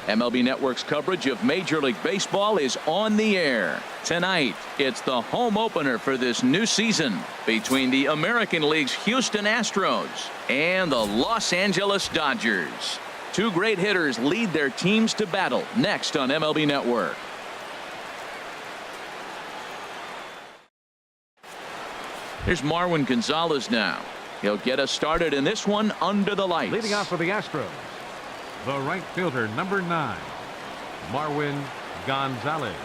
MLB Network's coverage of Major League Baseball is on the air. Tonight, it's the home opener for this new season between the American League's Houston Astros and the Los Angeles Dodgers. Two great hitters lead their teams to battle next on MLB Network. Here's Marwin Gonzalez now. He'll get us started in this one under the lights. Leading off for the Astros, the right fielder, number 9, Marwin Gonzalez.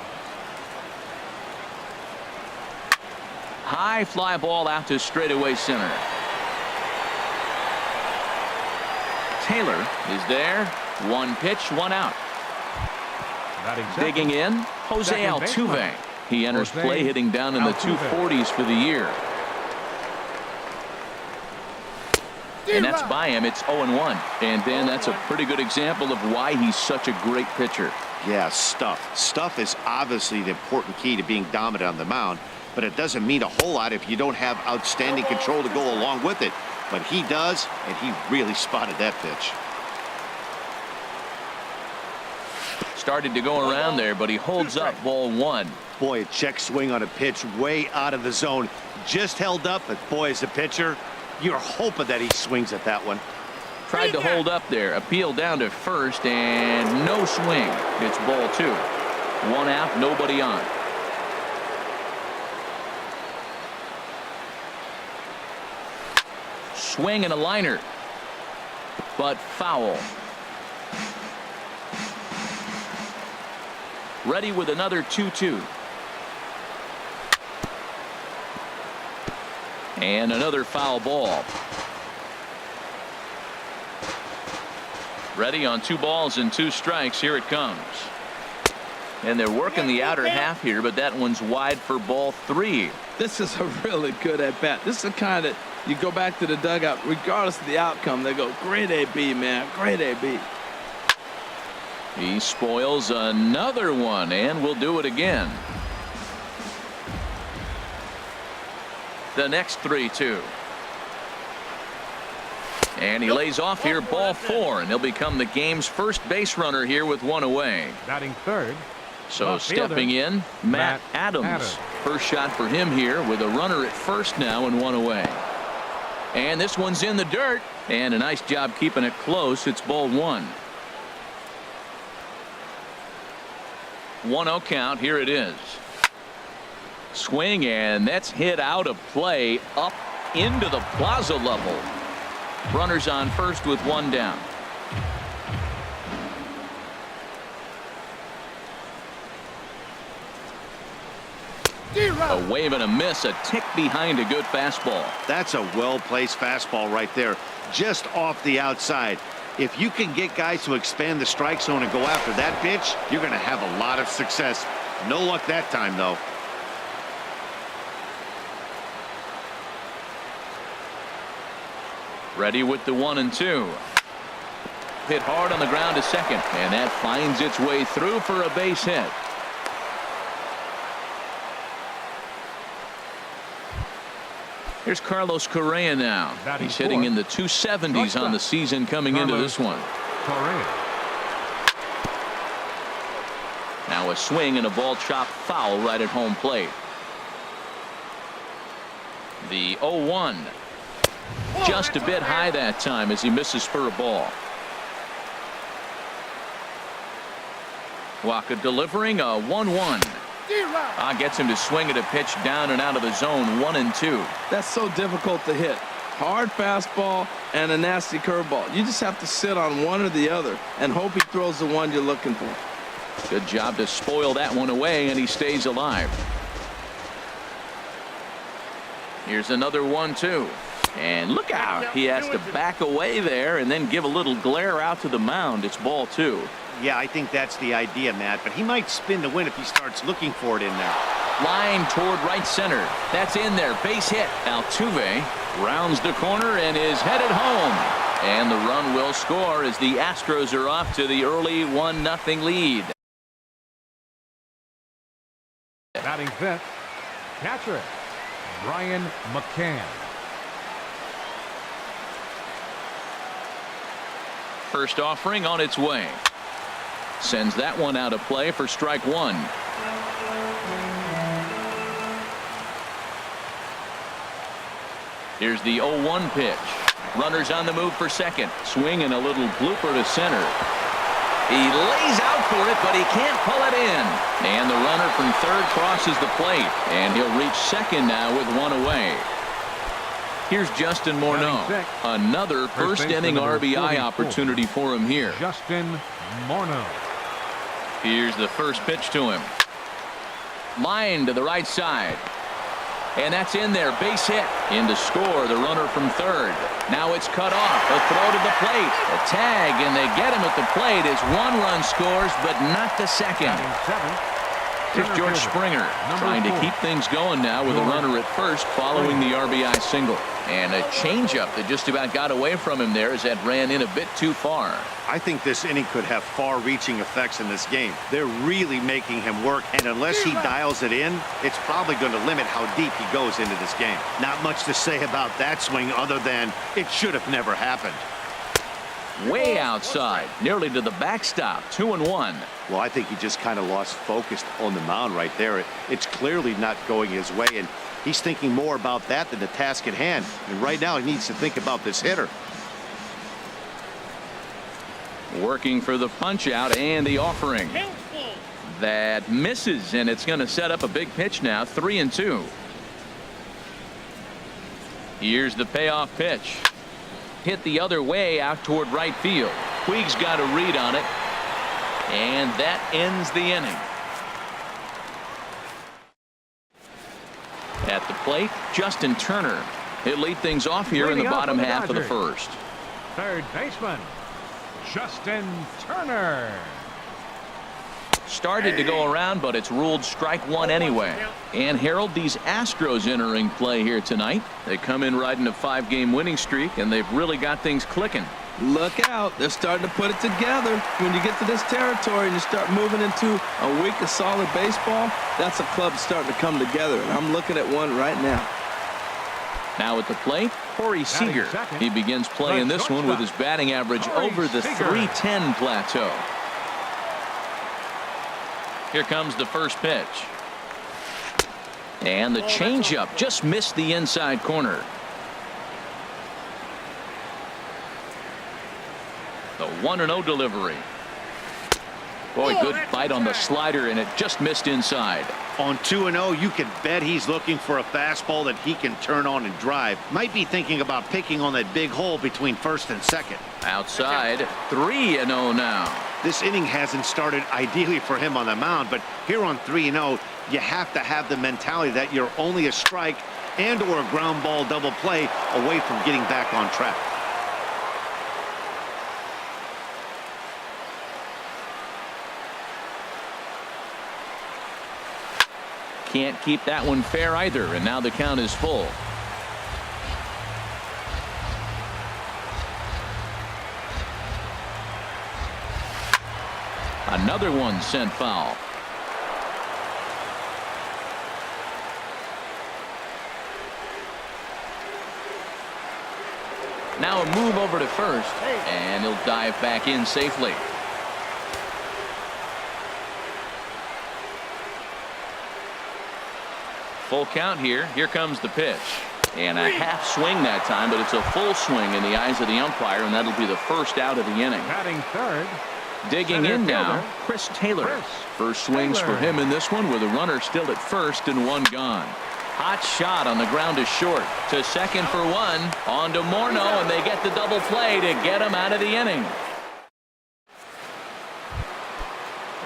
High fly ball out to straightaway center. Taylor is there. One pitch, one out. Digging in, Jose Altuve. He enters play hitting down in the 240s for the year. And that's by him. It's 0-1. And then that's a pretty good example of why he's such a great pitcher. Yeah, stuff. Stuff is obviously the important key to being dominant on the mound, but it doesn't mean a whole lot if you don't have outstanding control to go along with it. But he does, and he really spotted that pitch. Started to go around there, but he holds up ball 1. Boy, a check swing on a pitch way out of the zone. Just held up, but boy, as a pitcher, you're hoping that he swings at that one. Tried to hold up there. Appeal down to first, and no swing. It's ball 2. One out, nobody on. Swing and a liner, but foul. Ready with another 2-2. And another foul ball. Ready on 2 balls and 2 strikes. Here it comes. And they're working the outer half here, but that one's wide for ball 3. This is a really good at bat. This is the kind that you go back to the dugout, regardless of the outcome. They go, great AB, man, great AB. He spoils another one, and will do it again. The next 3-2. And he lays off here, ball 4, and he'll become the game's first base runner here with 1 away. Batting third. So stepping in, Matt Adams. First shot for him here with a runner at first now and 1 away. And this one's in the dirt, and a nice job keeping it close. It's ball 1. 1-0 count. Here it is. Swing, and that's hit out of play up into the plaza level. Runners on first with 1 down. A wave and a miss, a tick behind a good fastball. That's a well-placed fastball right there, just off the outside. If you can get guys to expand the strike zone and go after that pitch, you're going to have a lot of success. No luck that time, though. Ready with the 1-2. Hit hard on the ground to second, and that finds its way through for a base hit. Here's Carlos Correa now. He's hitting in the 270s on the season coming into this one. Now a swing and a ball chopped foul right at home plate. The 0-1. Just a bit high that time as he misses for a ball. Waka delivering a 1-1. Gets him to swing at a pitch down and out of the zone. 1-2. That's so difficult to hit. Hard fastball and a nasty curveball. You just have to sit on one or the other and hope he throws the one you're looking for. Good job to spoil that one away, and he stays alive. Here's another 1-2. And look out. He has to back away there and then give a little glare out to the mound. It's ball 2. Yeah, I think that's the idea, Matt, but he might spin the win if he starts looking for it in there. Line toward right center. That's in there. Base hit. Altuve rounds the corner and is headed home. And the run will score as the Astros are off to the early 1-0 lead. Batting fifth, catcher Brian McCann. First offering on its way. Sends that one out of play for strike one. Here's the 0-1 pitch. Runners on the move for second. Swing and a little blooper to center. He lays out for it, but he can't pull it in. And the runner from third crosses the plate. And he'll reach second now with one away. Here's Justin Morneau. Another first inning RBI opportunity for him here. Justin Morneau. Here's the first pitch to him. Line to the right side. And that's in there. Base hit. In to score the runner from third. Now it's cut off. A throw to the plate. A tag, and they get him at the plate as one run scores, but not the second. Here's George Springer trying to keep things going now with a runner at first following the RBI single. And a changeup that just about got away from him there as that ran in a bit too far. I think this inning could have far-reaching effects in this game. They're really making him work, and unless he dials it in, it's probably going to limit how deep he goes into this game. Not much to say about that swing other than it should have never happened. Way outside, nearly to the backstop. 2-1. Well, I think he just kind of lost focus on the mound right there. It's clearly not going his way, and he's thinking more about that than the task at hand. And right now he needs to think about this hitter. Working for the punch out and the offering. That misses, and it's going to set up a big pitch now. 3-2. Here's the payoff pitch. Hit the other way out toward right field. Puig's got a read on it, and that ends the inning. At the plate, Justin Turner. He'll lead things off here in the bottom half of the first. Third baseman, Justin Turner. Started to go around, but it's ruled strike one anyway. And Harold, these Astros entering play here tonight. They come in riding a 5-game winning streak, and they've really got things clicking. Look out. They're starting to put it together. When you get to this territory and you start moving into a week of solid baseball, that's a club starting to come together. And I'm looking at one right now. Now at the plate, Corey Seager. He begins playing this one with his batting average over the 310 plateau. Here comes the first pitch. And the changeup just missed the inside corner. The 1-0 delivery. Boy, good bite on the slider, and it just missed inside. On 2-0, you can bet he's looking for a fastball that he can turn on and drive. Might be thinking about picking on that big hole between first and second. Outside, 3-0 now. This inning hasn't started ideally for him on the mound, but here on 3-0, you have to have the mentality that you're only a strike and or a ground ball double play away from getting back on track. Can't keep that one fair either, and now the count is full. Another one sent foul. Now a move over to first, and he'll dive back in safely. Full count here. Here comes the pitch. And a half swing that time, but it's a full swing in the eyes of the umpire, and that'll be the first out of the inning. Batting third. Digging in now, Chris Taylor. First swings for him in this one with a runner still at first and one gone. Hot shot on the ground is short. To second for one. On to Morneau, and they get the double play to get him out of the inning.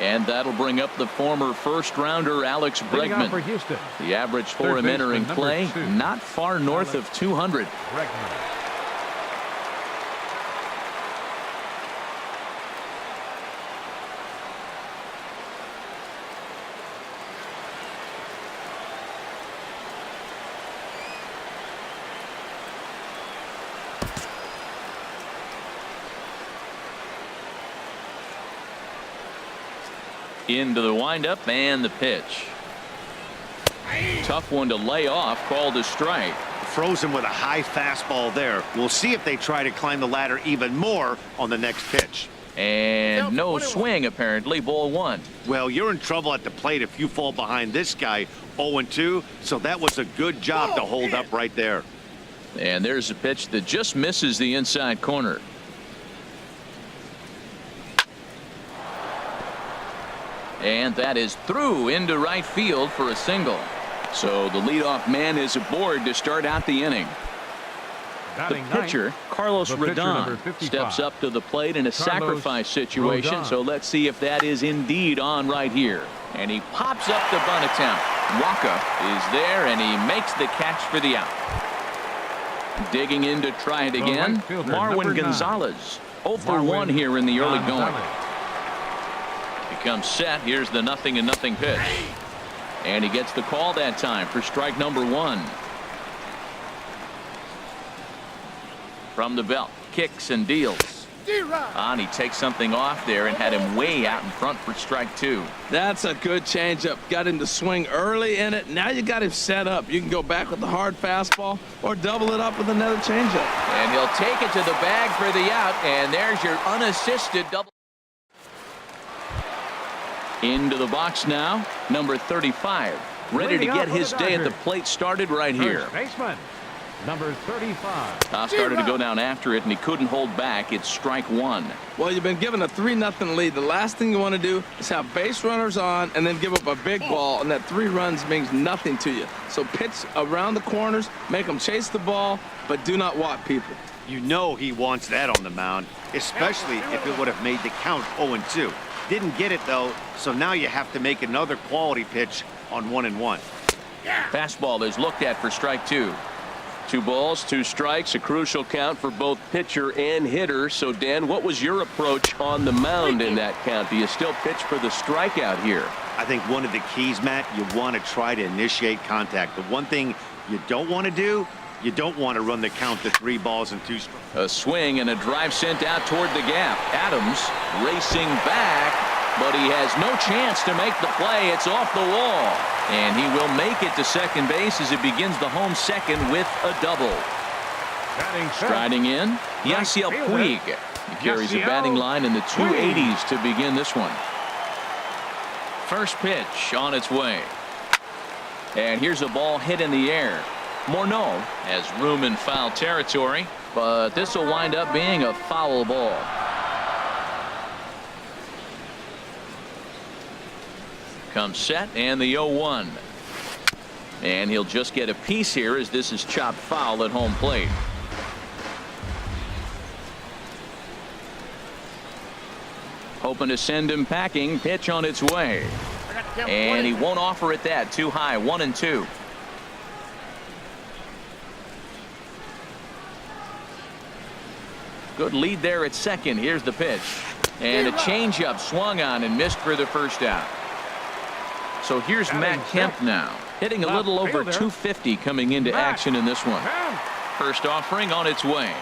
And that'll bring up the former first-rounder Alex Bregman. For Houston. The average for him entering play, not far north of 200. Bregman. Into the windup and the pitch. Tough one to lay off, called a strike. Froze him with a high fastball there. We'll see if they try to climb the ladder even more on the next pitch. And no swing, apparently. Ball 1. Well, you're in trouble at the plate if you fall behind this guy 0-2, so that was a good job to hold up right there. And there's a pitch that just misses the inside corner. And that is through into right field for a single. So the leadoff man is aboard to start out the inning. The pitcher, Carlos Rodon, steps up to the plate in a sacrifice situation. So let's see if that is indeed on right here. And he pops up the bunt attempt. Waka is there, and he makes the catch for the out. Digging in to try it again, Marwin Gonzalez. 0 for 1 here in the early going. He comes set. Here's the 0-0 pitch. And he gets the call that time for strike number 1. From the belt, kicks and deals. And he takes something off there and had him way out in front for strike 2. That's a good changeup. Got him to swing early in it. Now you got him set up. You can go back with the hard fastball or double it up with another changeup. And he'll take it to the bag for the out. And there's your unassisted double. Into the box now, number 35. Ready to get his day at the plate started right here. Baseman, number 35. Toss started to go down after it, and he couldn't hold back. It's strike 1. Well, you've been given a 3-0 lead. The last thing you want to do is have base runners on and then give up a big ball, and that 3 runs means nothing to you. So pitch around the corners, make them chase the ball, but do not walk people. You know he wants that on the mound, especially if it would have made the count 0-2. Didn't get it, though, so now you have to make another quality pitch on 1-1. Fastball is looked at for strike 2. 2 balls, 2 strikes, a crucial count for both pitcher and hitter. So, Dan, what was your approach on the mound in that count? Do you still pitch for the strikeout here? I think one of the keys, Matt, you want to try to initiate contact. The one thing you don't want to do, you don't want to run the count to 3 balls and 2 strikes. A swing and a drive sent out toward the gap. Adams racing back, but he has no chance to make the play. It's off the wall. And he will make it to second base as he begins the home second with a double. Striding in, Yasiel Puig. He carries a batting line in the 280s to begin this one. First pitch on its way. And here's a ball hit in the air. Morneau has room in foul territory, but this will wind up being a foul ball. Comes set and the 0-1. And he'll just get a piece here as this is chopped foul at home plate. Hoping to send him packing. Pitch on its way. And he won't offer it that. Too high. 1-2. Good lead there at second. Here's the pitch. And a changeup swung on and missed for the first out. So here's Matt Kemp now, hitting a little over 250 coming into action in this one. First offering on its way.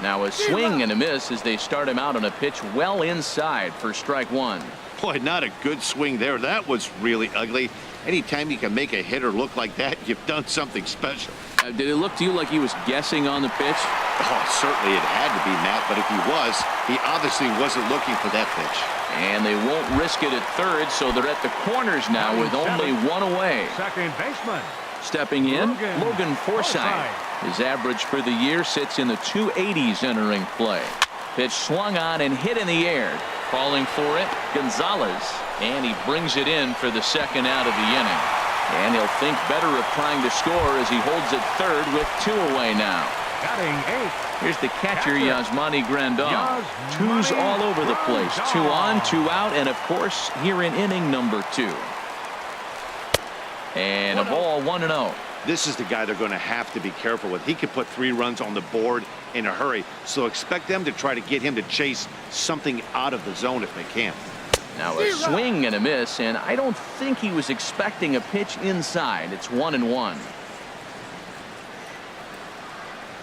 Now a swing and a miss as they start him out on a pitch well inside for strike 1. Boy, not a good swing there. That was really ugly. Anytime you can make a hitter look like that, you've done something special. Did it look to you like he was guessing on the pitch? Oh, certainly it had to be, Matt, but if he was, he obviously wasn't looking for that pitch. And they won't risk it at third, so they're at the corners now with only 1 away. Second baseman. Stepping in, Logan Forsythe. His average for the year sits in the 280s entering play. Pitch swung on and hit in the air. Falling for it, Gonzalez. And he brings it in for the second out of the inning. And he'll think better of trying to score as he holds it third with 2 away now. Batting 8. Here's the catcher, Yasmani Grandal. 2's all over the place. 2 on, 2 out, and of course, here in inning number 2. And a ball, 1-0. This is the guy they're going to have to be careful with. He could put 3 runs on the board in a hurry, so expect them to try to get him to chase something out of the zone if they can. Now a swing and a miss, and I don't think he was expecting a pitch inside. It's 1-1.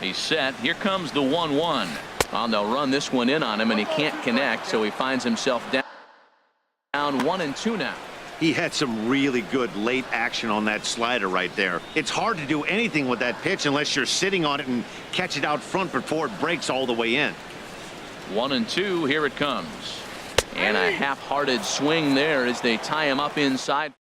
He's set. Here comes the 1-1. Well, they'll run this one in on him, and he can't connect, so he finds himself down 1-2 now. He had some really good late action on that slider right there. It's hard to do anything with that pitch unless you're sitting on it and catch it out front before it breaks all the way in. 1-2. Here it comes. And a half-hearted swing there as they tie him up inside.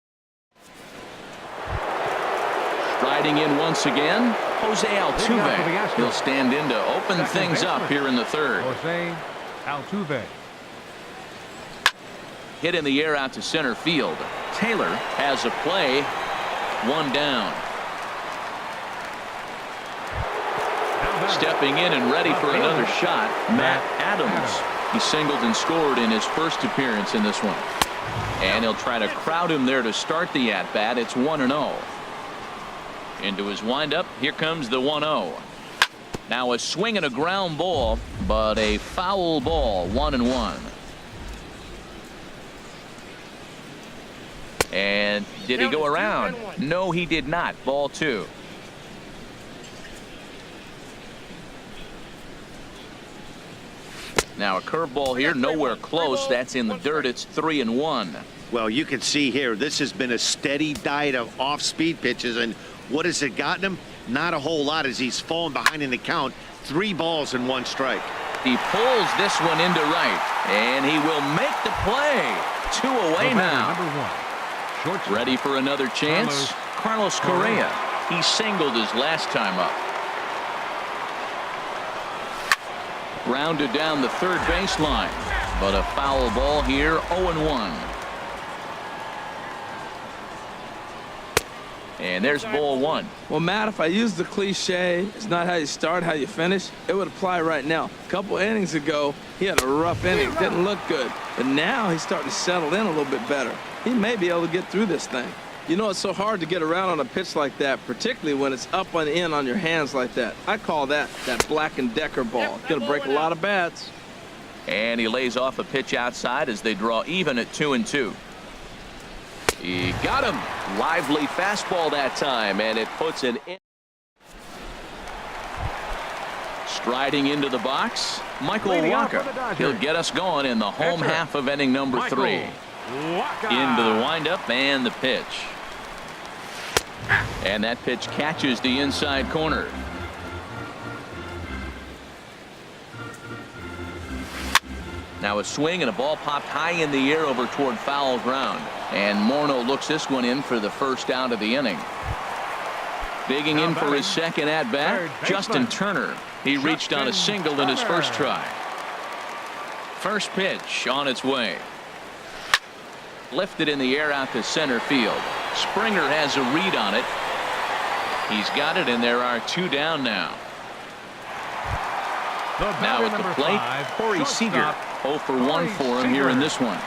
Striding in once again, Jose Altuve. He'll stand in to open things up here in the third. Jose Altuve. Hit in the air out to center field. Taylor has a play. One down. Stepping in and ready for another shot, Matt Adams. He singled and scored in his first appearance in this one. And he'll try to crowd him there to start the at-bat. It's 1-0. Into his windup. Here comes the 1-0. Now a swing and a ground ball, but a foul ball. 1-1. And did he go around? No, he did not. Ball 2. Now a curveball here, nowhere close. That's in the dirt. It's 3-1. Well, you can see here, this has been a steady diet of off-speed pitches, and what has it gotten him? Not a whole lot as he's fallen behind in the count. 3 balls and 1 strike. He pulls this one into right, and he will make the play. 2 away now. Ready for another chance? Carlos Correa. He singled his last time up. Grounded down the third baseline, but a foul ball here. 0-1. And there's ball 1. Well, Matt, if I use the cliche, it's not how you start, how you finish, it would apply right now. A couple innings ago, he had a rough inning. Didn't look good. But now he's starting to settle in a little bit better. He may be able to get through this thing. You know, it's so hard to get around on a pitch like that, particularly when it's up and in on your hands like that. I call that Black & Decker ball. It's going to break a lot of bats. And he lays off a pitch outside as they draw even at 2-2. He got him. Lively fastball that time, and it puts it in. Striding into the box, Michael Wacha. He'll get us going in the home half of inning number 3. Into the windup and the pitch. And that pitch catches the inside corner. Now a swing and a ball popped high in the air over toward foul ground. And Morneau looks this one in for the first out of the inning. Digging in for his second at-bat, Justin Turner. He reached on a single in his first try. First pitch on its way. Lifted in the air out to center field. Springer has a read on it. He's got it, and there are 2 down now. Now at the plate, Corey Seager. 0 for 1 for him here in this one.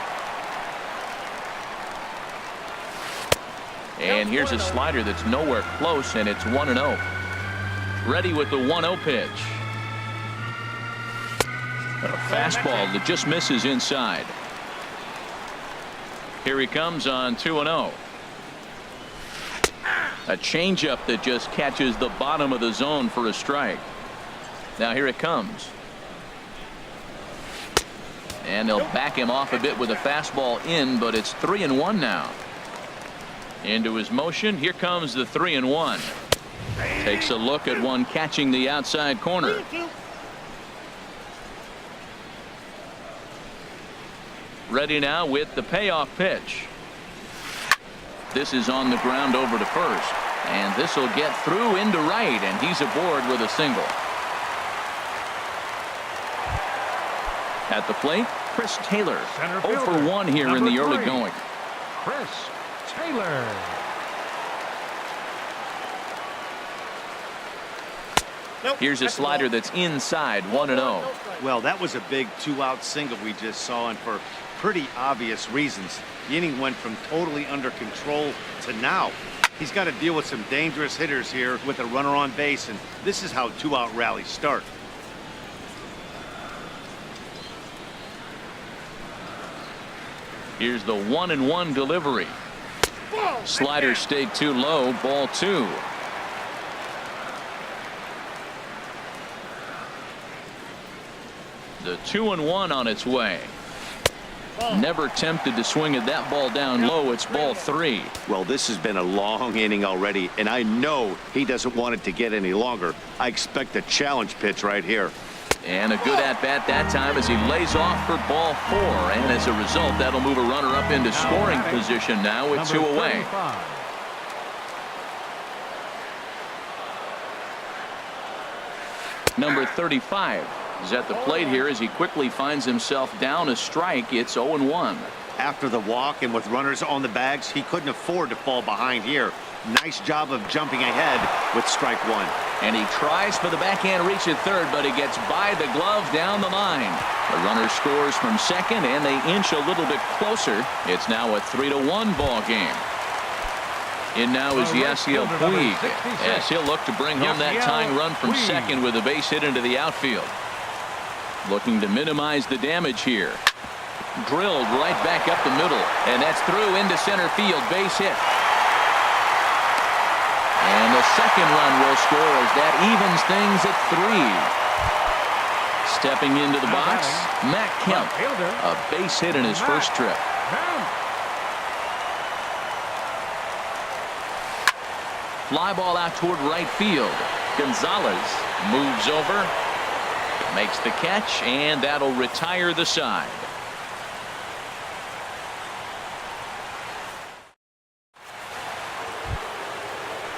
And here's a slider that's nowhere close, and it's 1-0. Ready with the 1-0 pitch. A fastball that just misses inside. Here he comes on 2-0. A changeup that just catches the bottom of the zone for a strike. Now here it comes. And they'll back him off a bit with a fastball in, but it's 3-1 now. Into his motion. Here comes the 3-1. Takes a look at one catching the outside corner. Ready now with the payoff pitch. This is on the ground over to first. And this will get through into right, and he's aboard with a single. At the plate, Chris Taylor. 0 for 1 here in the early going. Chris Taylor. Here's a slider that's inside. 1-0. Well, that was a big 2-out single we just saw, and for pretty obvious reasons. The inning went from totally under control to now. He's got to deal with some dangerous hitters here with a runner on base, and this is how 2-out rallies start. Here's the 1-1 delivery. Slider stayed too low. Ball 2. The 2-1 on its way. Never tempted to swing at that ball down low. It's ball 3. Well, this has been a long inning already, and I know he doesn't want it to get any longer. I expect a challenge pitch right here. And a good at-bat that time as he lays off for ball 4. And as a result, that'll move a runner up into scoring position now with 2 away. Number 35 is at the plate here as he quickly finds himself down a strike. It's 0-1. After the walk and with runners on the bags, he couldn't afford to fall behind here. Nice job of jumping ahead with strike 1. And he tries for the backhand reach at third, but he gets by the glove down the line. The runner scores from second, and they inch a little bit closer. It's now a 3-1 ball game. In now is Yasiel Puig, as he'll look to bring home that tying run from second with a base hit into the outfield. Looking to minimize the damage here. Drilled right back up the middle, and that's through into center field. Base hit. And the second run will score as that evens things at 3. Stepping into the box, Matt Kemp, a base hit in his first trip. Fly ball out toward right field. Gonzalez moves over, makes the catch, and that'll retire the side.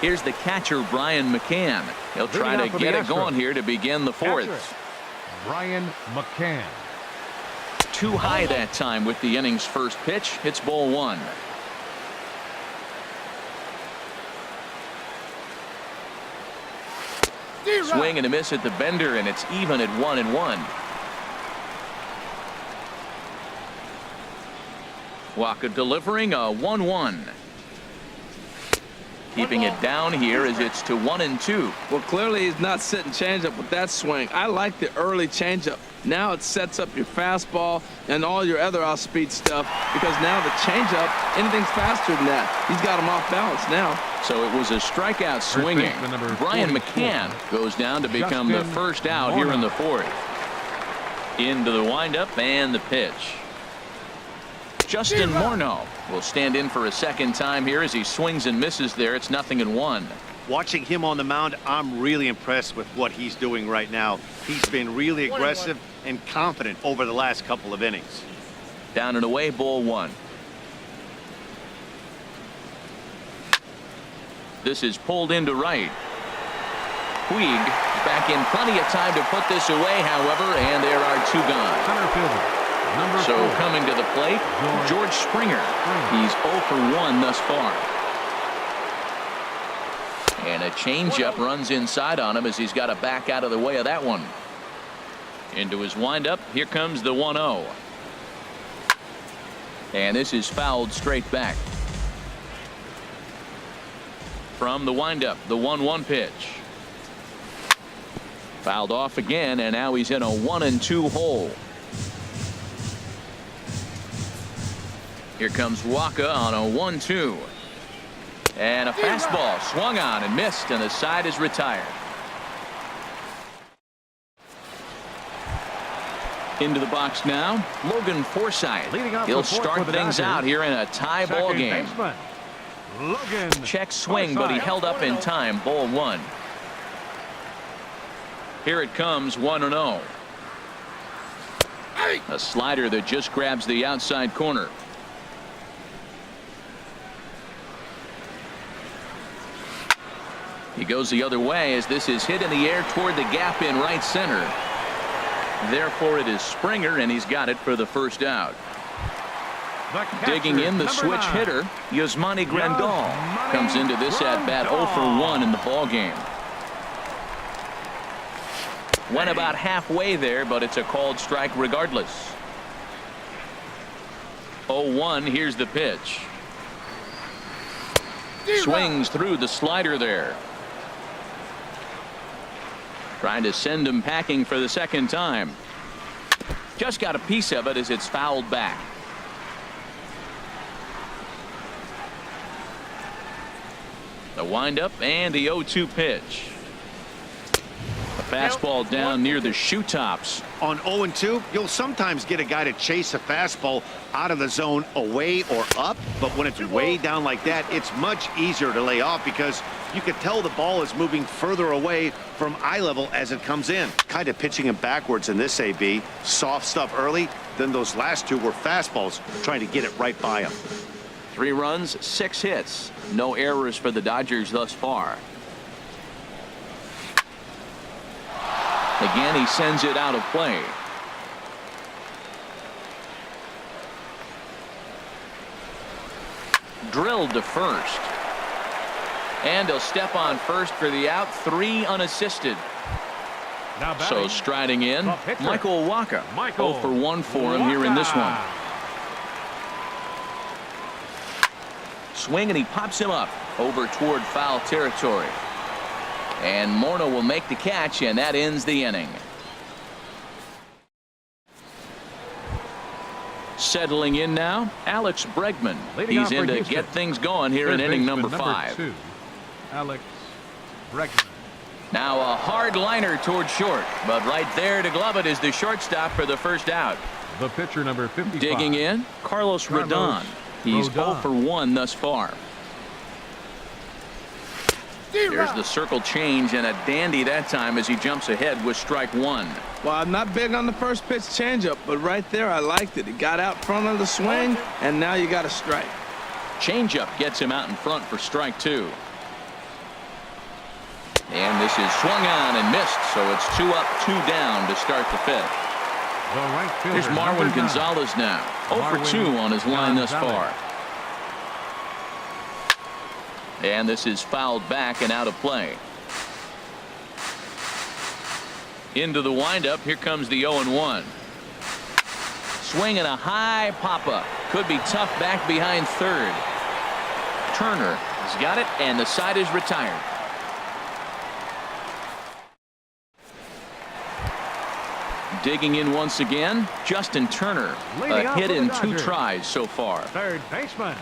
Here's the catcher, Brian McCann. He'll try to get it going here to begin the 4th. Brian McCann. Too high that time with the inning's first pitch. It's ball 1. Swing and a miss at the bender, and it's even at 1-1. Waka delivering a 1-1. Keeping it down here as it's to 1-2. Well, clearly he's not sitting changeup with that swing. I like the early changeup. Now it sets up your fastball and all your other off-speed stuff, because now the changeup, anything's faster than that. He's got him off balance now. So it was a strikeout swinging. Brian McCann goes down to become the first out here in the 4th. Into the windup and the pitch. Justin Morneau will stand in for a second time here as he swings and misses there. It's 0-1. Watching him on the mound, I'm really impressed with what he's doing right now. He's been really aggressive and confident over the last couple of innings. Down and away, ball 1. This is pulled into right. Puig back in plenty of time to put this away, however, and there are 2 gone. Center fielder. So coming to the plate, George Springer. He's 0 for 1 thus far. And a changeup runs inside on him as he's got to back out of the way of that one. Into his windup. Here comes the 1-0. And this is fouled straight back. From the windup, the 1-1 pitch. Fouled off again, and now he's in a 1-2 hole. Here comes Waka on a 1-2. And a fastball swung on and missed, and the side is retired. Into the box now, Logan Forsythe. He'll start things out here in a tie ball game. Check swing, but he held up in time. Ball 1. Here it comes, 1-0. A slider that just grabs the outside corner. He goes the other way as this is hit in the air toward the gap in right center. Therefore, it is Springer, and he's got it for the first out. Digging in, the switch hitter, Yasmani Grandal, comes into this at-bat 0 for 1 in the ballgame. Went about halfway there, but it's a called strike regardless. 0-1, here's the pitch. Swings through the slider there. Trying to send him packing for the second time. Just got a piece of it as it's fouled back. The windup and the 0-2 pitch. A fastball down near the shoe tops. On 0-2, you'll sometimes get a guy to chase a fastball out of the zone away or up, but when it's way down like that, it's much easier to lay off because you can tell the ball is moving further away from eye level as it comes in. Kind of pitching him backwards in this AB. Soft stuff early, then those last two were fastballs trying to get it right by him. 3 runs, 6 hits. No errors for the Dodgers thus far. Again, he sends it out of play. Drilled to first. And he'll step on first for the out. 3 unassisted. Now So striding in, Michael Wacha. Michael 0 for 1 for him here in this one. Swing, and he pops him up over toward foul territory. And Morneau will make the catch, and that ends the inning. Settling in now, Alex Bregman. Leading He's off for in to Houston. get things going here in inning number 5. 2, Alex Bregman. Now a hard liner toward short, but right there to glove it is the shortstop for the first out. The pitcher, number 55. Digging in, Carlos Rodon. He's 0 for 1 thus far. There's the circle change, and a dandy that time as he jumps ahead with strike 1. Well, I'm not big on the first pitch changeup, but right there I liked it. He got out front of the swing, and now you got a strike. Changeup gets him out in front for strike 2. And this is swung on and missed, so it's 2 up, 2 down to start the 5th. The right fielder, Here's Marwin number 9. Gonzalez now. 0 for 2 on his line thus far. And this is fouled back and out of play. Into the windup. Here comes the 0-1. Swing and a high pop-up. Could be tough back behind third. Turner has got it, and the side is retired. Digging in once again, Justin Turner. Leading A off hit for the in 2 Dodgers. tries so far. Third baseman,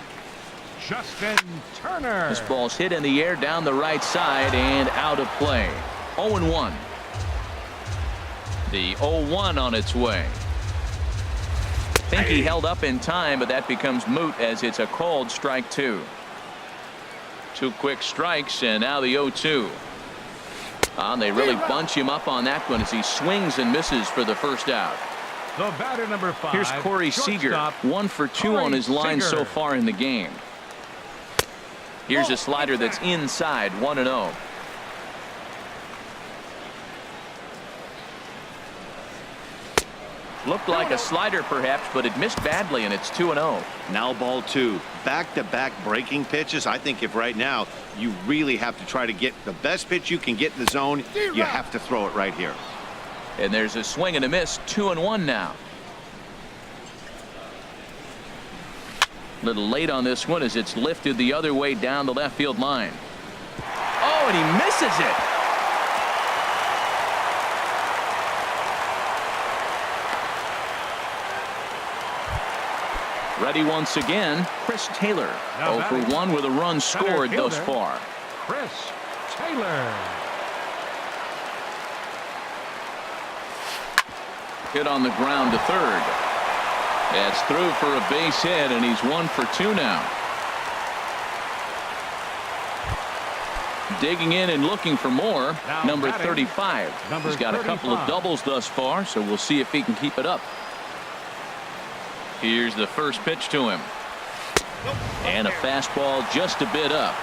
Justin Turner. This ball's hit in the air down the right side and out of play. 0-1. The 0-1 on its way. Think he held up in time, but that becomes moot as it's a called strike 2. 2 quick strikes, and now the 0-2. They really bunch him up on that one as he swings and misses for the first out. The batter, number 5. Here's Corey Seager, shortstop, 1 for 2 Corey on his line Seager. so far in the game. Here's a slider that's inside, 1-0. Looked like a slider perhaps, but it missed badly, and it's 2-0. Now ball 2. Back-to-back breaking pitches. I think if right now you really have to try to get the best pitch you can get in the zone, you have to throw it right here. And there's a swing and a miss, 2-1 now. Little late on this one as it's lifted the other way down the left field line. Oh, and he misses it. Ready once again, Chris Taylor. Now 0 for 1 with a run scored thus far. Chris Taylor. Hit on the ground to third. That's through for a base hit, and he's 1 for 2 now. Digging in and looking for more, Now number batting, 35. number He's got a couple of 35. doubles thus far, so we'll see if he can keep it up. Here's the first pitch to him. And a fastball just a bit up.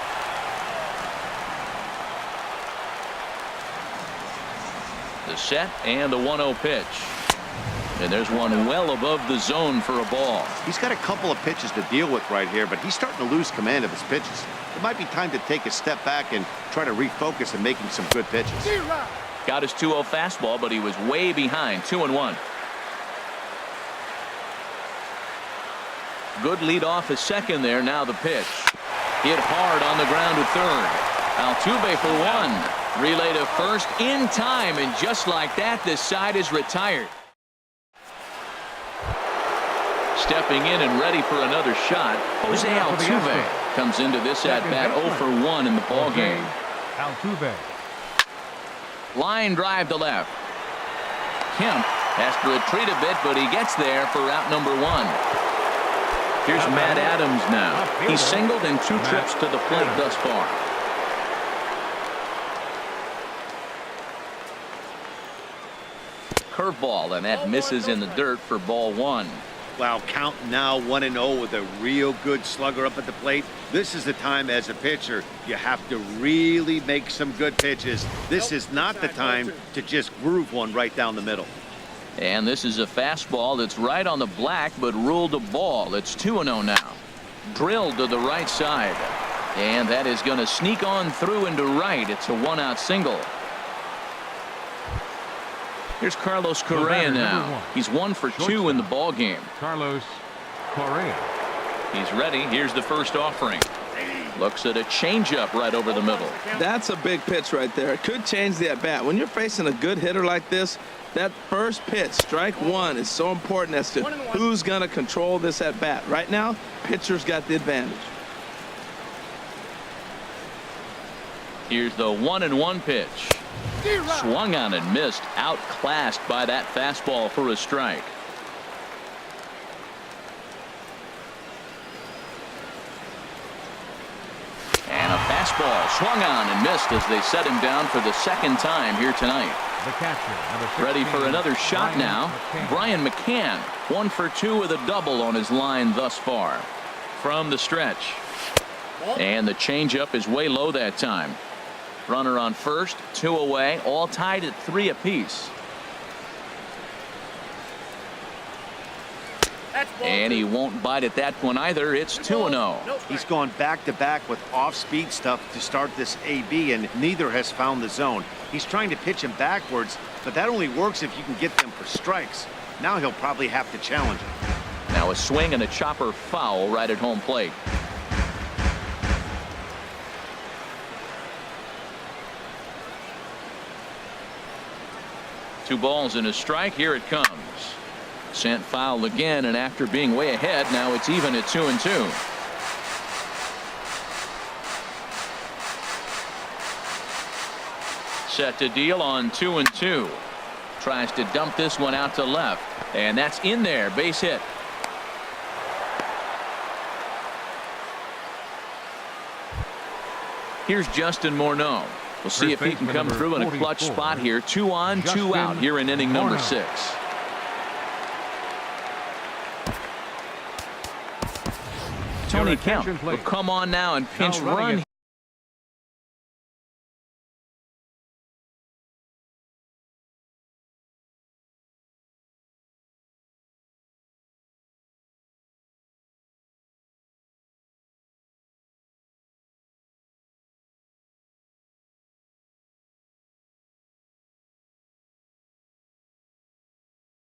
The set and the 1-0 pitch. And there's one well above the zone for a ball. He's got a couple of pitches to deal with right here, but he's starting to lose command of his pitches. It might be time to take a step back and try to refocus and making some good pitches. Got his 2-0 fastball, but he was way behind. 2-1. Good lead off his second there. Now the pitch. Hit hard on the ground to third. Altuve for 1. Relay to first in time, and just like that, this side is retired. Stepping in and ready for another shot, Jose Altuve comes into this at bat 0 for 1 in the ball game. Altuve. Line drive to left. Kemp has to retreat a bit, but he gets there for out number 1. Here's Matt Adams now. He's singled in 2 trips to the plate thus far. Curveball, and that misses in the dirt for ball 1. Well, count now 1-0 with a real good slugger up at the plate. This is the time as a pitcher you have to really make some good pitches. This is not the time to just groove one right down the middle. And this is a fastball that's right on the black, but ruled a ball. It's 2-0 now. Drilled to the right side. And that is going to sneak on through into right. It's a 1-out single. Here's Carlos Correa now. He's 1 for 2 in the ball game. Carlos Correa. He's ready. Here's the first offering. Looks at a changeup right over the middle. That's a big pitch right there. It could change the at-bat. When you're facing a good hitter like this, that first pitch, strike 1, is so important as to who's going to control this at-bat. Right now, pitcher's got the advantage. Here's the 1-1 pitch. Swung on and missed. Outclassed by that fastball for a strike. And a fastball swung on and missed as they set him down for the 2nd time here tonight. The catcher, number 16, Ready for another shot now. Brian McCann, 1 for 2 with a double on his line thus far. From the stretch. And the changeup is way low that time. Runner on first, 2 away, all tied at 3 apiece. And he won't bite at that one either. It's 2-0. He's gone back-to-back with off-speed stuff to start this AB, and neither has found the zone. He's trying to pitch him backwards, but that only works if you can get them for strikes. Now he'll probably have to challenge him. Now a swing and a chopper foul right at home plate. Two balls and a strike. Here it comes. Sent foul again, and after being way ahead, now it's even at 2-2. Set to deal on 2-2. Tries to dump this one out to left, and that's in there. Base hit. Here's Justin Morneau. We'll see if he can come through in a clutch spot here. 2 on, 2 out here in inning number 6. Tony Kemp will come on now and pinch run.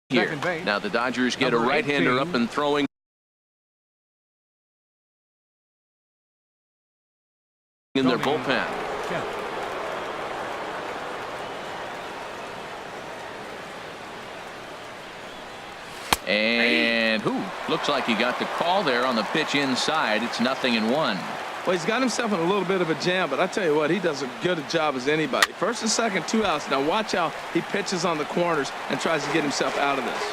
Here. Now the Dodgers get a right-hander up and throwing. In their bullpen. And looks like he got the call there on the pitch inside. It's 0-1. Well, he's got himself in a little bit of a jam, but I tell you what, he does as good a job as anybody. First and second, 2 outs. Now watch how he pitches on the corners and tries to get himself out of this.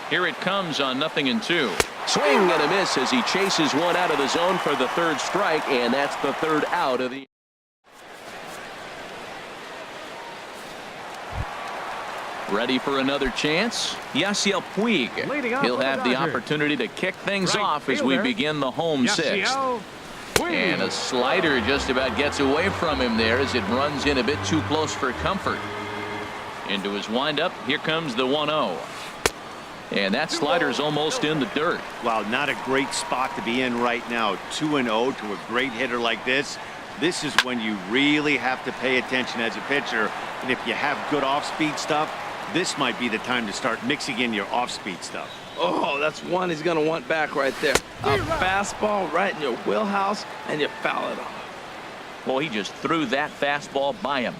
Here it comes on 0-2. Swing and a miss as he chases one out of the zone for the 3rd strike, and that's the 3rd out of the. Ready for another chance? Yasiel Puig. He'll have the opportunity to kick things off as we begin the home 6th. And a slider just about gets away from him there as it runs in a bit too close for comfort. Into his windup. Here comes the 1-0. And that slider's almost in the dirt. Wow, not a great spot to be in right now. 2-0 to a great hitter like this. This is when you really have to pay attention as a pitcher. And if you have good off-speed stuff, this might be the time to start mixing in your off-speed stuff. Oh, that's one he's going to want back right there. A fastball right in your wheelhouse, and you foul it off. Well, he just threw that fastball by him.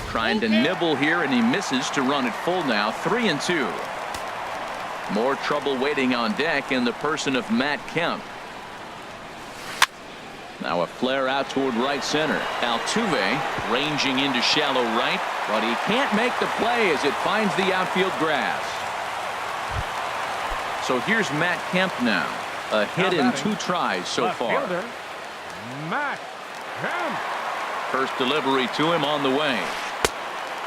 Trying to nibble here, and he misses to run it full now. 3-2. More trouble waiting on deck in the person of Matt Kemp. Now a flare out toward right center. Altuve ranging into shallow right, but he can't make the play as it finds the outfield grass. So here's Matt Kemp now. A hit in 2 tries so far. Matt Kemp. First delivery to him on the way.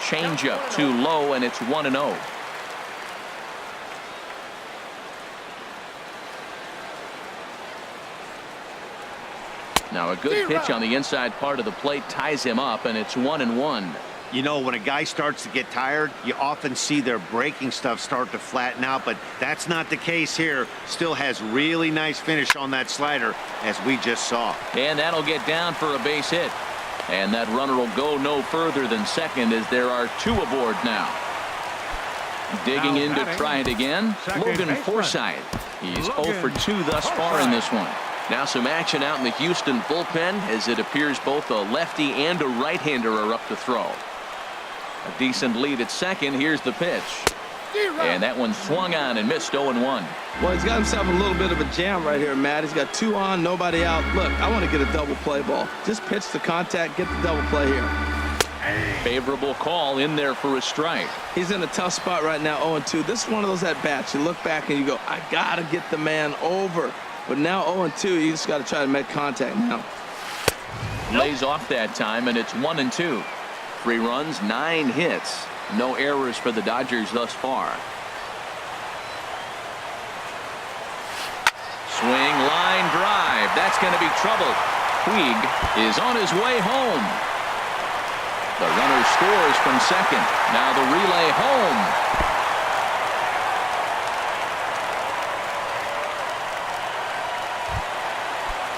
Changeup too low, and it's 1-0. Now a good pitch on the inside part of the plate ties him up, and it's 1-1. You know, when a guy starts to get tired, you often see their breaking stuff start to flatten out, but that's not the case here. Still has really nice finish on that slider, as we just saw. And that'll get down for a base hit. And that runner will go no further than second, as there are 2 aboard now. Digging in to try it again, Logan Forsythe. He's 0 for 2 thus far in this one. Now some action out in the Houston bullpen, as it appears both a lefty and a right-hander are up to throw. A decent lead at second. Here's the pitch. And that one swung on and missed. 0-1. Well, he's got himself a little bit of a jam right here, Matt. He's got 2 on, nobody out. Look, I want to get a double play ball. Just pitch the contact, get the double play here. Favorable call in there for a strike. He's in a tough spot right now, 0-2. This is one of those at-bats. You look back and you go, I got to get the man over. But now 0-2, you just got to try to make contact now. Lays off that time, and it's 1-2. 3 runs, 9 hits. No errors for the Dodgers thus far. Swing, line drive. That's going to be trouble. Puig is on his way home. The runner scores from second. Now the relay home.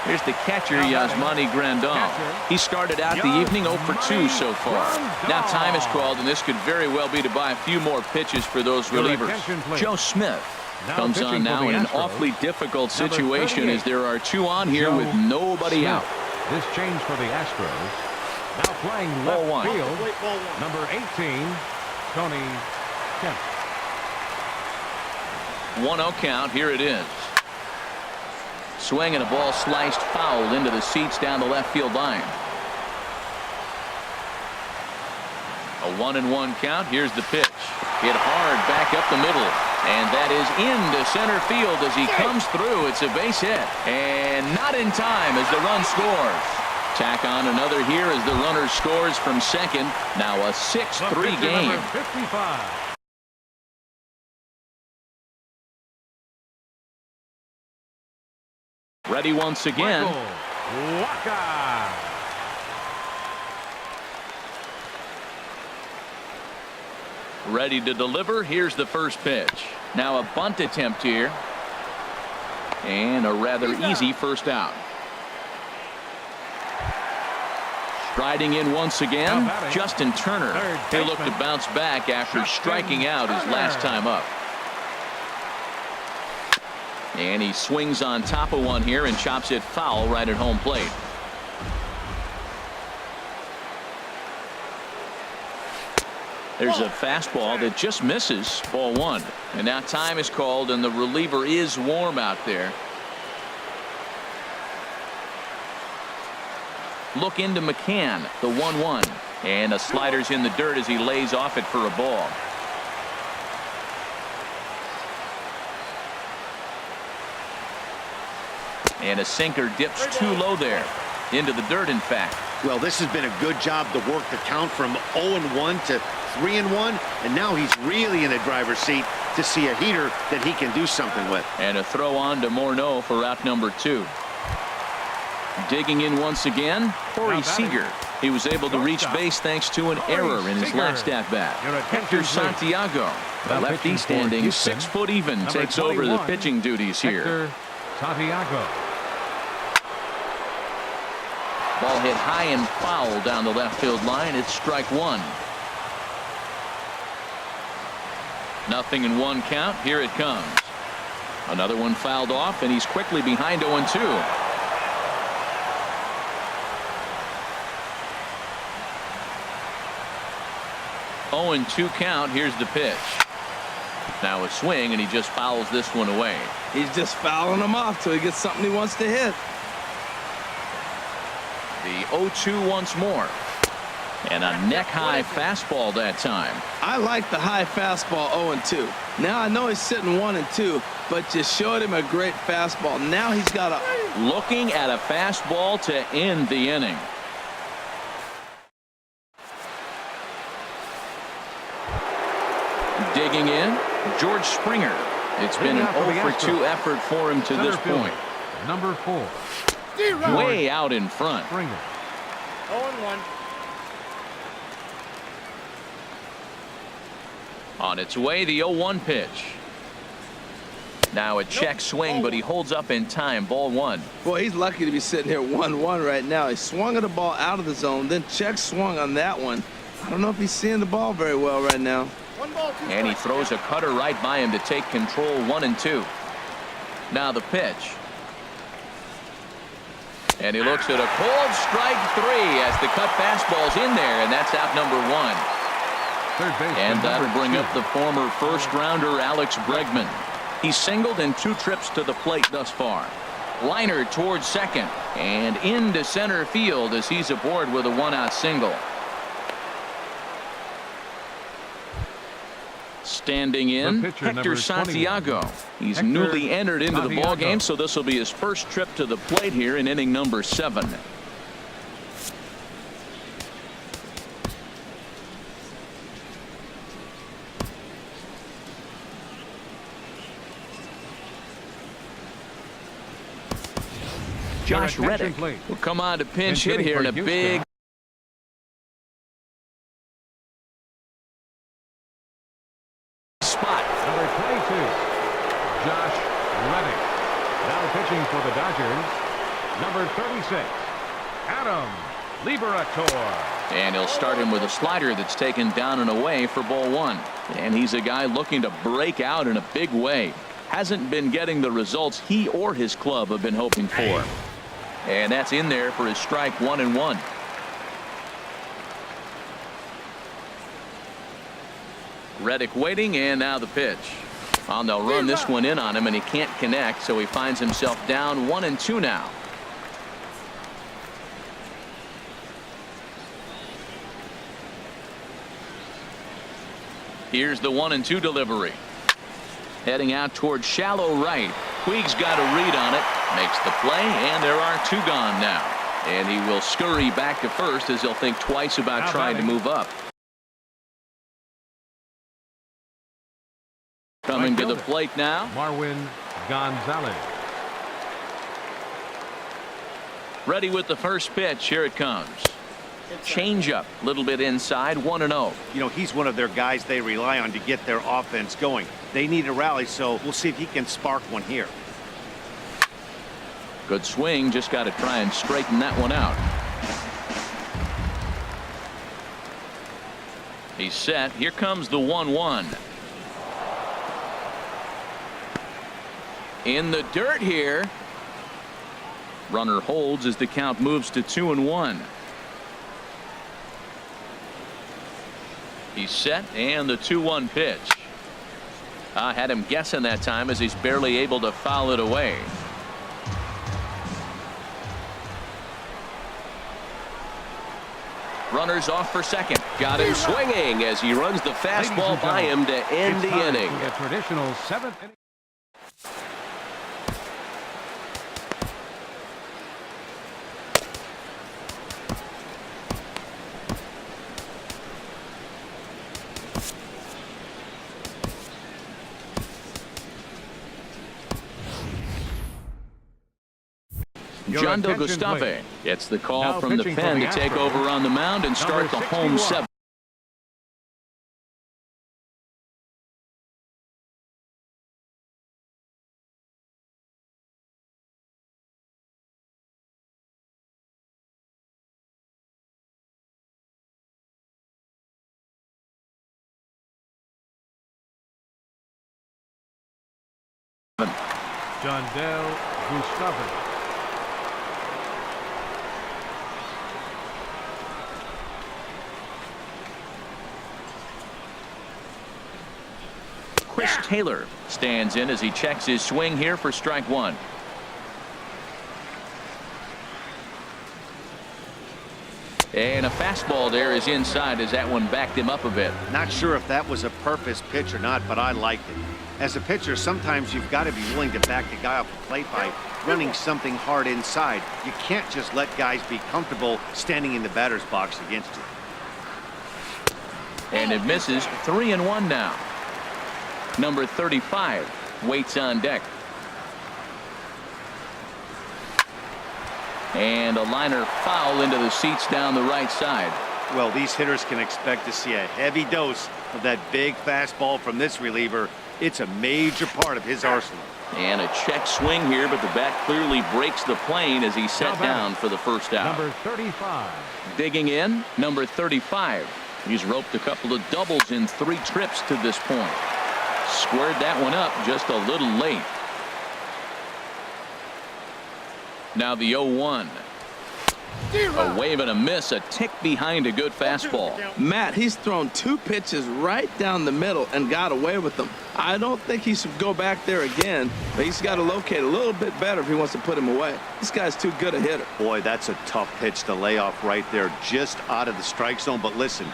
Here's the catcher, Yasmani Grandal. He started out the evening 0 for 2 so far. Now time is called, and this could very well be to buy a few more pitches for those relievers. Joe Smith comes on now in an awfully difficult situation, as there are 2 on here with nobody out. This change for the Astros. Now playing left field, number 18, Tony Kemp. 1-0 count. Here it is. Swing and a ball sliced foul into the seats down the left field line. A 1-1 count. Here's the pitch. Hit hard back up the middle. And that is into center field as he comes through. It's a base hit. And not in time as the run scores. Tack on another here as the runner scores from second. Now a 6-3 game. 55. Ready once again. Waka. Ready to deliver. Here's the first pitch. Now a bunt attempt here. And a rather easy first out. Striding in once again, Justin Turner. He'll look to bounce back after striking out his last time up. And he swings on top of one here and chops it foul right at home plate. There's a fastball that just misses. Ball 1. And now time is called, and the reliever is warm out there. Look into McCann, the 1-1. And a slider's in the dirt as he lays off it for a ball. And a sinker dips too low there. Into the dirt, in fact. Well, this has been a good job to work the count from 0-1 to 3-1. And now he's really in the driver's seat to see a heater that he can do something with. And a throw on to Morneau for out number 2. Digging in once again, Corey Seager. He was able to reach base thanks to an error in his last at-bat. Hector Santiago, the lefty standing 6 foot even, takes over the pitching duties here. Santiago. Ball hit high and foul down the left field line. It's strike 1. 0-1 count. Here it comes. Another one fouled off, and he's quickly behind 0-2. 0-2 count. Here's the pitch. Now a swing, and he just fouls this one away. He's just fouling him off till he gets something he wants to hit. The 0-2 once more. And a neck-high fastball that time. I like the high fastball 0-2. Now I know he's sitting 1-2, but you showed him a great fastball. Now he's got a... Looking at a fastball to end the inning. Digging in, George Springer. It's been an 0-for-2 effort for him to this point. Number 4. Way out in front. Springer. 0-1. On its way, the 0-1 pitch. Now a check swing, but he holds up in time. Ball 1. Boy, he's lucky to be sitting here 1-1 right now. He swung at the ball out of the zone, then check swung on that one. I don't know if he's seeing the ball very well right now. And he throws a cutter right by him to take control. 1-2. Now the pitch. And he looks at a cold strike 3 as the cut fastball's in there, and that's out number 1. And that'll bring up the former first-rounder Alex Bregman. He's singled in 2 trips to the plate thus far. Liner towards second and into center field as he's aboard with a 1-out single. Standing in, Hector Santiago. He's newly entered into the ball game, so this will be his first trip to the plate here in inning number 7. Josh Reddick will come on to pinch hit here in a big spot. Number 22, Josh Reddick. Now pitching for the Dodgers, number 36, Adam Liberatore. And he'll start him with a slider that's taken down and away for ball 1. And he's a guy looking to break out in a big way. Hasn't been getting the results he or his club have been hoping for. And that's in there for his strike 1-1. Reddick waiting, and now the pitch. Well, they'll run this one in on him, and he can't connect, so he finds himself down 1-2 now. Here's the 1-2 delivery. Heading out toward shallow right. Puig's got a read on it, makes the play, and there are 2 gone now. And he will scurry back to first as he'll think twice about trying to move up. Coming to the plate now, Marwin Gonzalez. ready with the first pitch. Here it comes. Changeup, a little bit inside, 1-0. You know, he's one of their guys they rely on to get their offense going. They need a rally, so we'll see if he can spark one here. Good swing, just got to try and straighten that one out. He's set. Here comes the 1-1. In the dirt here. Runner holds as the count moves to 2-1. He's set, and the 2-1 pitch. I had him guessing that time as he's barely able to foul it away. Runners off for second. Got him swinging as he runs the fastball by him to end the inning. The traditional 7th inning. John Gustave gets the call now from the pen to take over on the mound and start the home 7. John Gustave. Chris Taylor stands in as he checks his swing here for strike 1. And a fastball there is inside as that one backed him up a bit. Not sure if that was a purpose pitch or not, but I liked it. As a pitcher, sometimes you've got to be willing to back the guy off the plate by running something hard inside. You can't just let guys be comfortable standing in the batter's box against you. And it misses. 3-1 now. Number 35 waits on deck. And a liner foul into the seats down the right side. Well, these hitters can expect to see a heavy dose of that big fastball from this reliever. It's a major part of his arsenal. And a check swing here, but the bat clearly breaks the plane as he set down for the first out. Number 35. Digging in, number 35. He's roped a couple of doubles in 3 trips to this point. Squared that one up just a little late. Now the 0-1. A wave and a miss, a tick behind a good fastball. Matt, he's thrown 2 pitches right down the middle and got away with them. I don't think he should go back there again, but he's got to locate a little bit better if he wants to put him away. This guy's too good a hitter. Boy, that's a tough pitch to lay off right there, just out of the strike zone. But listen,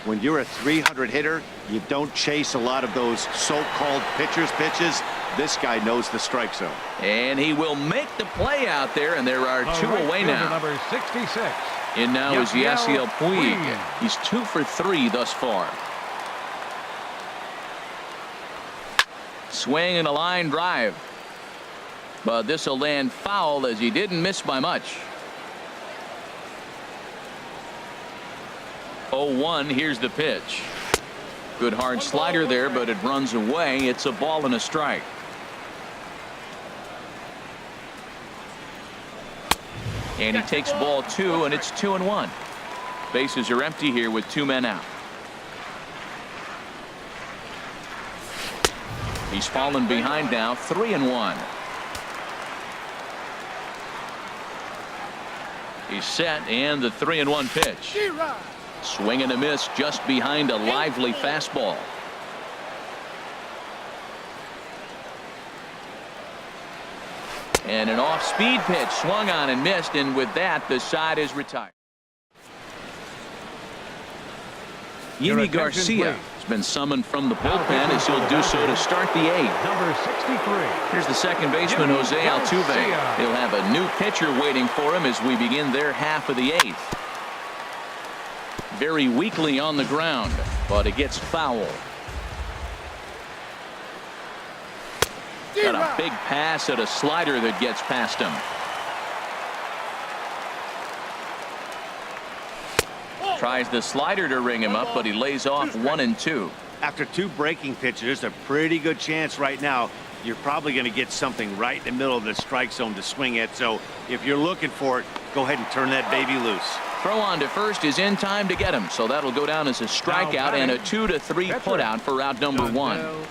when you're a 300 hitter, you don't chase a lot of those so-called pitcher's pitches. This guy knows the strike zone. And he will make the play out there, and there are 2 away now. Number 66. In now is Yasiel Puig. He's 2 for 3 thus far. Swing and a line drive. But this will land foul as he didn't miss by much. 0-1. Here's the pitch. Good hard slider there, but it runs away. It's a ball and a strike. And he takes ball 2, and it's 2-1. Bases are empty here with 2 men out. He's fallen behind now. 3-1. He's set, and the 3-1 pitch. Swing and a miss just behind a lively fastball. And an off-speed pitch swung on and missed, and with that the side is retired. Yimi Garcia has been summoned from the bullpen as he'll do so to start the 8th. Number 63. Here's the second baseman, Jose Altuve. He'll have a new pitcher waiting for him as we begin their half of the 8th. Very weakly on the ground, but it gets foul. Got a big pass at a slider that gets past him. Tries the slider to ring him up, but he lays off 1 and 2. After 2 breaking pitches, there's a pretty good chance right now you're probably going to get something right in the middle of the strike zone to swing at. So if you're looking for it, go ahead and turn that baby loose. Throw on to first is in time to get him, so that'll go down as a strikeout and a 2-3 putout for out number 1.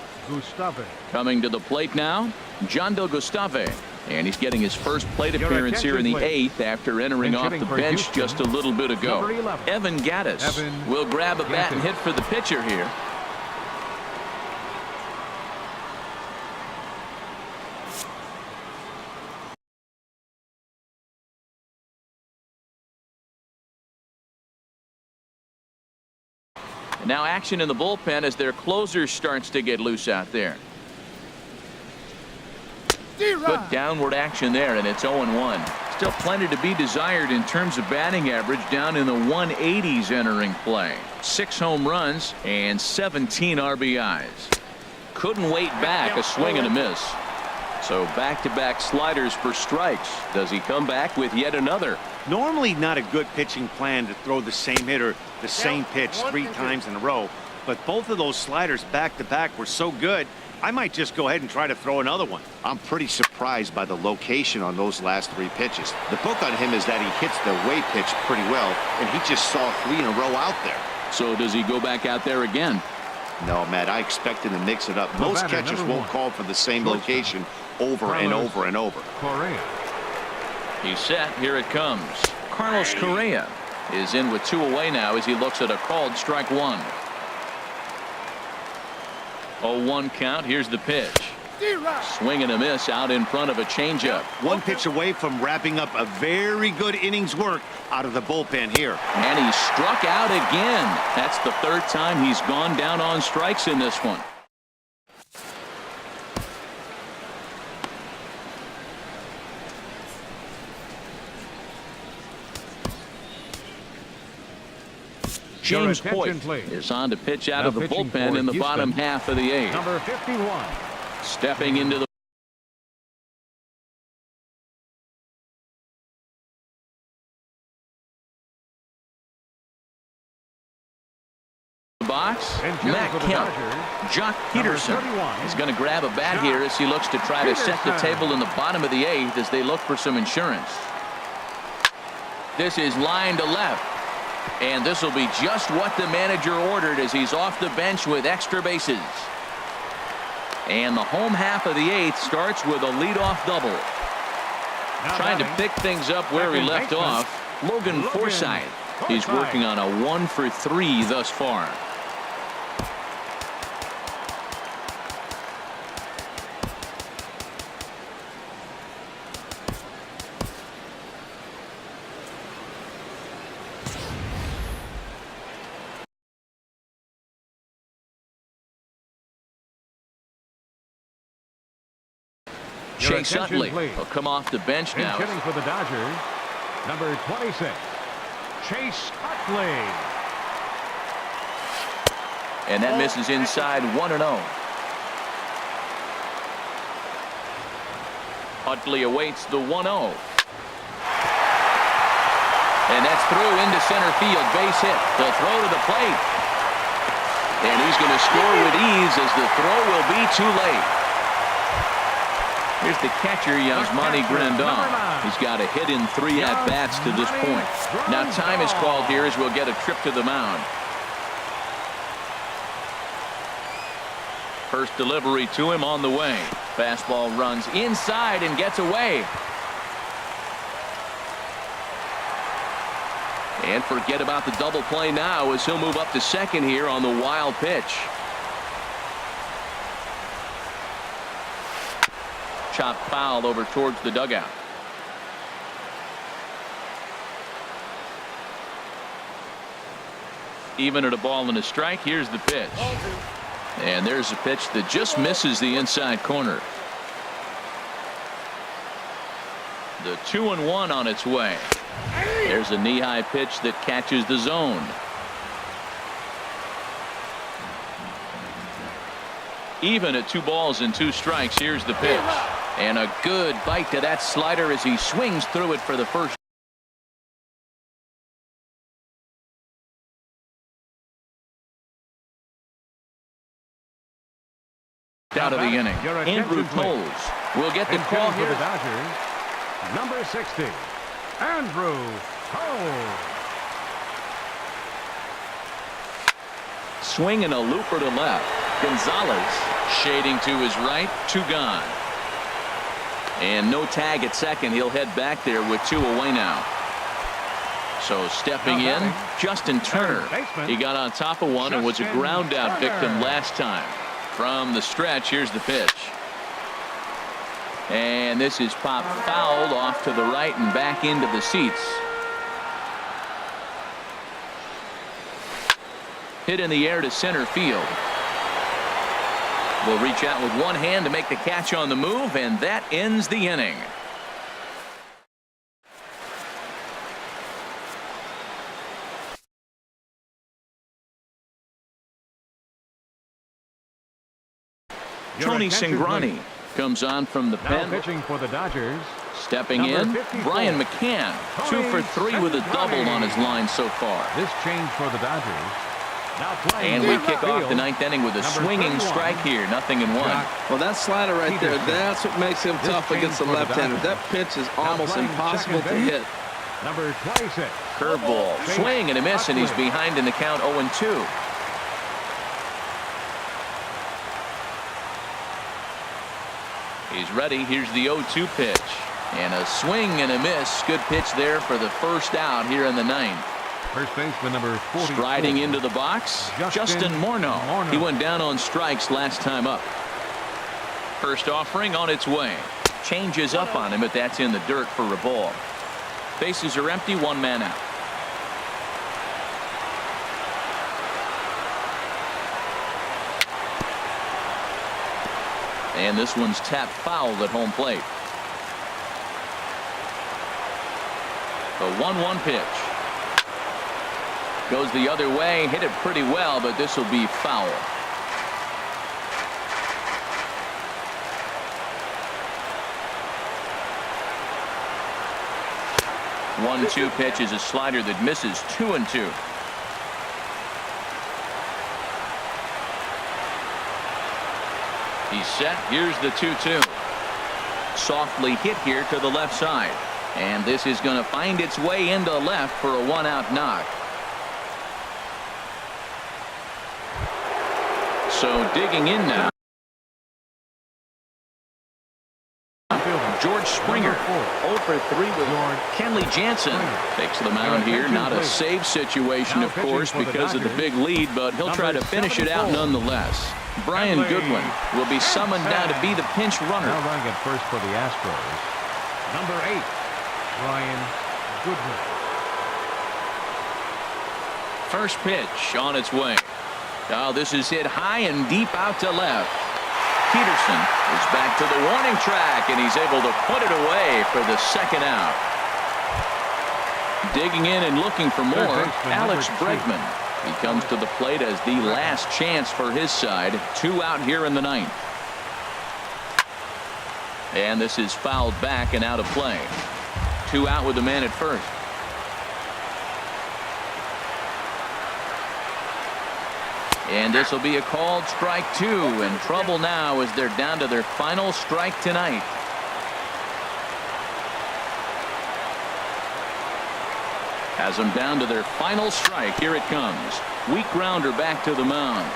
Coming to the plate now, Jandel Gustave. And he's getting his first plate appearance here in the 8th after entering off the bench just a little bit ago. Evan Gattis will grab a bat and hit for the pitcher here. Now action in the bullpen as their closer starts to get loose out there. Good downward action there, and it's 0-1. Still plenty to be desired in terms of batting average, down in the 180s entering play. 6 home runs and 17 RBIs. Couldn't wait back, a swing and a miss. So back-to-back sliders for strikes. Does he come back with yet another? Normally not a good pitching plan to throw the same hitter the same pitch 3 times in a row, but both of those sliders back-to-back were so good, I might just go ahead and try to throw another one. I'm pretty surprised by the location on those last 3 pitches. The book on him is that he hits the way pitch pretty well, and he just saw 3 in a row out there. So does he go back out there again? No, Matt, I expect him to mix it up. Most catchers won't call for the same location over and over and over. He's set. Here it comes. Carlos Correa is in with 2 away now as he looks at a called strike 1. 0-1 count. Here's the pitch. Swing and a miss out in front of a changeup. One pitch away from wrapping up a very good innings work out of the bullpen here. And he struck out again. That's the third time he's gone down on strikes in this one. James Hoyt is on to pitch out of the bullpen in the bottom half of the eighth. Number 51. Stepping into the box. Matt Kemp. Jock Peterson is going to grab a bat here as he looks to try to set the table in the bottom of the eighth as they look for some insurance. This is line to left. And this will be just what the manager ordered as he's off the bench with extra bases. And the home half of the eighth starts with a leadoff double. Trying to pick things up where he left off, Logan Forsythe. He's working on a 1-for-3 thus far. Chase Utley will come off the bench now. Hitting for the Dodgers, number 26, Chase Utley. And that misses inside 1-0. Utley awaits the 1-0. And that's through into center field. Base hit. The throw to the plate. And he's going to score with ease as the throw will be too late. Here's the catcher, Yasmani Grandal. He's got a hit in 3 at-bats to this point. Now time is called here as we'll get a trip to the mound. First delivery to him on the way. Fastball runs inside and gets away. And forget about the double play now as he'll move up to second here on the wild pitch. Chopped foul over towards the dugout. Even at a ball and a strike, here's the pitch. And there's a pitch that just misses the inside corner. The 2-1 on its way. There's a knee-high pitch that catches the zone. Even at 2 balls and 2 strikes, here's the pitch. And a good bite to that slider as he swings through it for the first. Out of the inning. Andrew Toles will get the call here. For the Dodgers, number 60, Andrew Toles. Swing and a looper to left. Gonzalez shading to his right. 2 gone. And no tag at second. He'll head back there with 2 away now. So stepping in, Justin Turner. He got on top of one and was a ground out victim last time. From the stretch, here's the pitch. And this is popped fouled off to the right and back into the seats. Hit in the air to center field. Will reach out with one hand to make the catch on the move, and that ends the inning. Tony Cingrani comes on from the pen. Pitching for the Dodgers. Stepping in, Brian McCann. 2 for 3 with a double on his line so far. This change for the Dodgers. And we kick off the 9th inning with a swinging strike here. 0-1. Well, that slider right there, that's what makes him tough against the left-hander. That pitch is almost impossible to hit. Number 26. Curveball, swing and a miss, and he's behind in the count 0-2. He's ready. Here's the 0-2 pitch. And a swing and a miss. Good pitch there for the first out here in the 9th. First baseman number 44. Striding into the box, Justin Morneau. He went down on strikes last time up. First offering on its way. Changes up on him, but that's in the dirt for a ball. Bases are empty, one man out. And this one's tapped foul at home plate. The 1-1 pitch. Goes the other way, hit it pretty well, but this will be foul. One-two pitch is a slider that misses 2-2. He's set. Here's the 2-2. Softly hit here to the left side. And this is going to find its way into left for a one-out knock. So digging in now. George Springer. 0 for 3 with Kenley Jansen. Takes the mound here. Not a save situation, of course, because of the big lead, but he'll try to finish it out nonetheless. Brian Goodwin will be summoned now to be the pinch runner. Now running at first for the Astros. Number 8, Brian Goodwin. First pitch on its way. Oh, this is hit high and deep out to left. Peterson is back to the warning track, and he's able to put it away for the second out. Digging in and looking for more, Alex Bregman. He comes to the plate as the last chance for his side. 2 out here in the 9th. And this is fouled back and out of play. 2 out with the man at first. And this will be a called strike 2. In trouble now as they're down to their final strike tonight. Has them down to their final strike. Here it comes. Weak grounder back to the mound.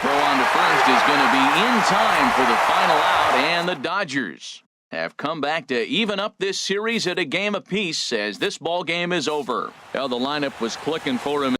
Throw on to first is going to be in time for the final out, and the Dodgers have come back to even up this series at a game apiece as this ball game is over. Well, the lineup was clicking for him.